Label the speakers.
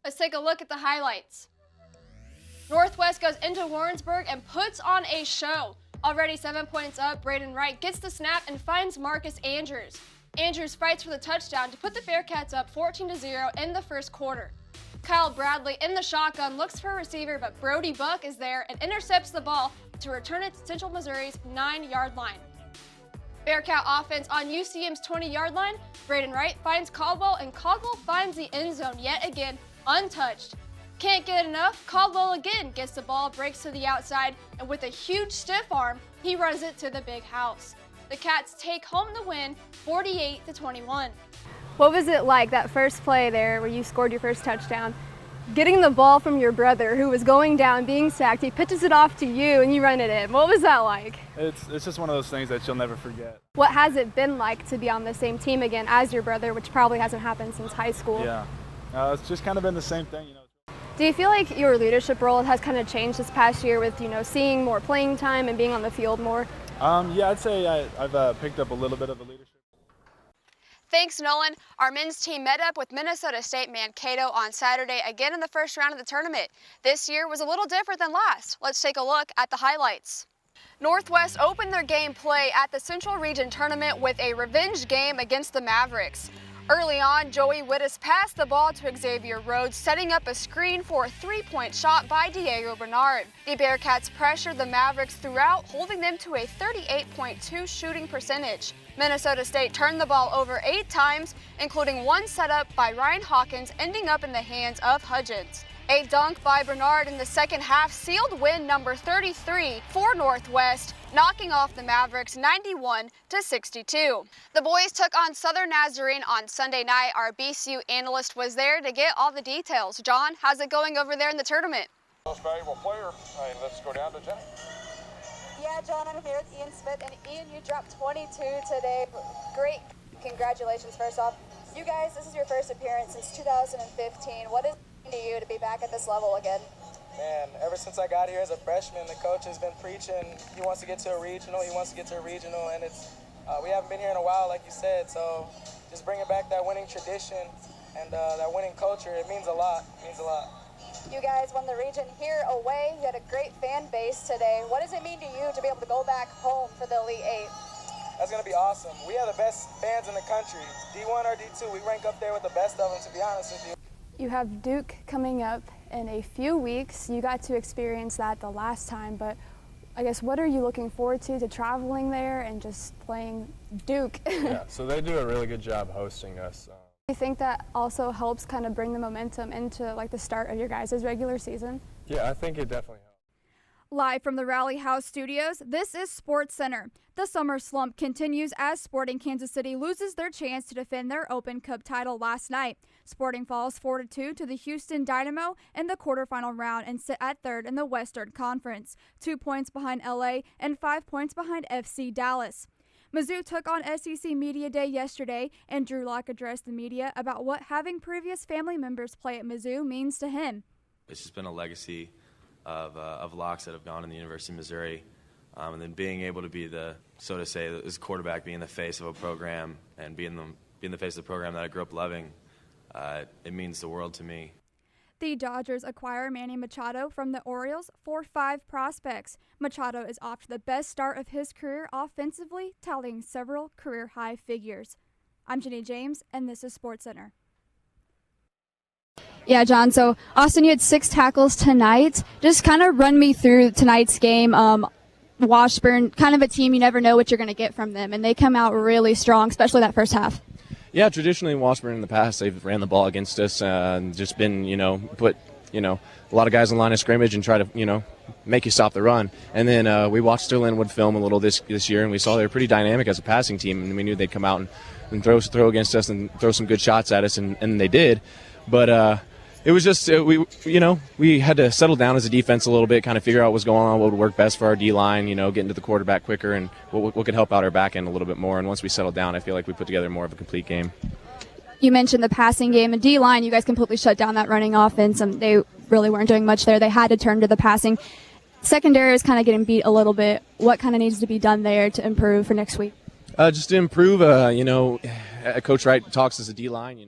Speaker 1: Let's take a look at the highlights. Northwest goes into Warrensburg and puts on a show. Already 7 points up, Braden Wright gets the snap and finds Marcus Andrews. Andrews fights for the touchdown to put the Bearcats up 14-0 in the first quarter. Kyle Bradley in the shotgun looks for a receiver, but Brody Buck is there and intercepts the ball to return it to Central Missouri's 9-yard line. Bearcat offense on UCM's 20-yard line. Braden Wright finds Caldwell, and Caldwell finds the end zone yet again untouched. Can't get enough, Caldwell again gets the ball, breaks to the outside, and with a huge stiff arm, he runs it to the big house. The Cats take home the win, 48-21.
Speaker 2: What was it like, that first play there where you scored your first touchdown? Getting the ball from your brother who was going down, being sacked, he pitches it off to you and you run it in. What was that like?
Speaker 3: It's just one of those things that you'll never forget.
Speaker 2: What has it been like to be on the same team again as your brother, which probably hasn't happened since high school?
Speaker 3: Yeah, it's just kind of been the same thing,
Speaker 2: Do you feel like your leadership role has kind of changed this past year with, seeing more playing time and being on the field more?
Speaker 3: Yeah, I'd say I've picked up a little bit of a leadership.
Speaker 1: Thanks, Nolan. Our men's team met up with Minnesota State Mankato on Saturday again in the first round of the tournament. This year was a little different than last. Let's take a look at the highlights. Northwest opened their game play at the Central Region Tournament with a revenge game against the Mavericks. Early on, Joey Wittes passed the ball to Xavier Rhodes, setting up a screen for a three-point shot by Diego Bernard. The Bearcats pressured the Mavericks throughout, holding them to a 38.2 shooting percentage. Minnesota State turned the ball over 8 times, including one setup by Ryan Hawkins, ending up in the hands of Hudgens. A dunk by Bernard in the second half sealed win number 33 for Northwest, knocking off the Mavericks 91-62. The boys took on Southern Nazarene on Sunday night. Our BCU analyst was there to get all the details. John, how's it going over there in the tournament?
Speaker 4: Most valuable player. Let's go down to Jenny.
Speaker 5: Yeah, John, I'm here with Ian Smith, and Ian, you dropped 22 today. Great. Congratulations, first off. You guys, this is your first appearance since 2015. What is it to you to be back at this level again?
Speaker 6: Man, ever since I got here as a freshman, the coach has been preaching he wants to get to a regional, and it's we haven't been here in a while, like you said, so just bringing back that winning tradition and that winning culture, it means a lot.
Speaker 5: You guys won the region here away. You had a great fan base today. What does it mean to you to be able to go back home for the Elite Eight?
Speaker 6: That's going to be awesome. We have the best fans in the country. D1 or D2, we rank up there with the best of them, to be honest with you.
Speaker 2: You have Duke coming up in a few weeks. You got to experience that the last time, but I guess what are you looking forward to traveling there and just playing Duke?
Speaker 7: Yeah, so they do a really good job hosting us.
Speaker 2: Do you think that also helps kind of bring the momentum into like the start of your guys' regular season?
Speaker 7: Yeah, I think it definitely helps.
Speaker 8: Live from the Rally House studios, this is Sports Center. The summer slump continues as Sporting Kansas City loses their chance to defend their Open Cup title last night. Sporting falls 4-2 to the Houston Dynamo in the quarterfinal round and sit at third in the Western Conference, 2 points behind LA and 5 points behind FC Dallas. Mizzou took on SEC Media Day yesterday, and Drew Lock addressed the media about what having previous family members play at Mizzou means to him.
Speaker 9: It's just been a legacy of Locks that have gone to the University of Missouri, and then being able to be so to say, as a quarterback, being the face of a program and being the face of the program that I grew up loving, it means the world to me.
Speaker 8: The Dodgers acquire Manny Machado from the Orioles for 5 prospects. Machado is off to the best start of his career offensively, tallying several career-high figures. I'm Jenny James, and this is SportsCenter. Yeah, John, so Austin, you had 6 tackles tonight. Just kind of run me through tonight's game. Washburn, kind of a team you never know what you're going to get from them, and they come out really strong, especially that first half.
Speaker 10: Yeah, traditionally Washburn in the past, they've ran the ball against us and just been, put, a lot of guys in line of scrimmage and try to, make you stop the run. And then we watched their Linwood film a little this year, and we saw they were pretty dynamic as a passing team, and we knew they'd come out and throw against us and throw some good shots at us, and they did. But it was just we had to settle down as a defense a little bit, kind of figure out what's going on, what would work best for our D-line, getting to the quarterback quicker, and what could help out our back end a little bit more. And once we settled down, I feel like we put together more of a complete game.
Speaker 8: You mentioned the passing game and D-line. You guys completely shut down that running offense. They really weren't doing much there. They had to turn to the passing. Secondary is kind of getting beat a little bit. What kind of needs to be done there to improve for next week?
Speaker 10: Just to improve, Coach Wright talks as a D-line,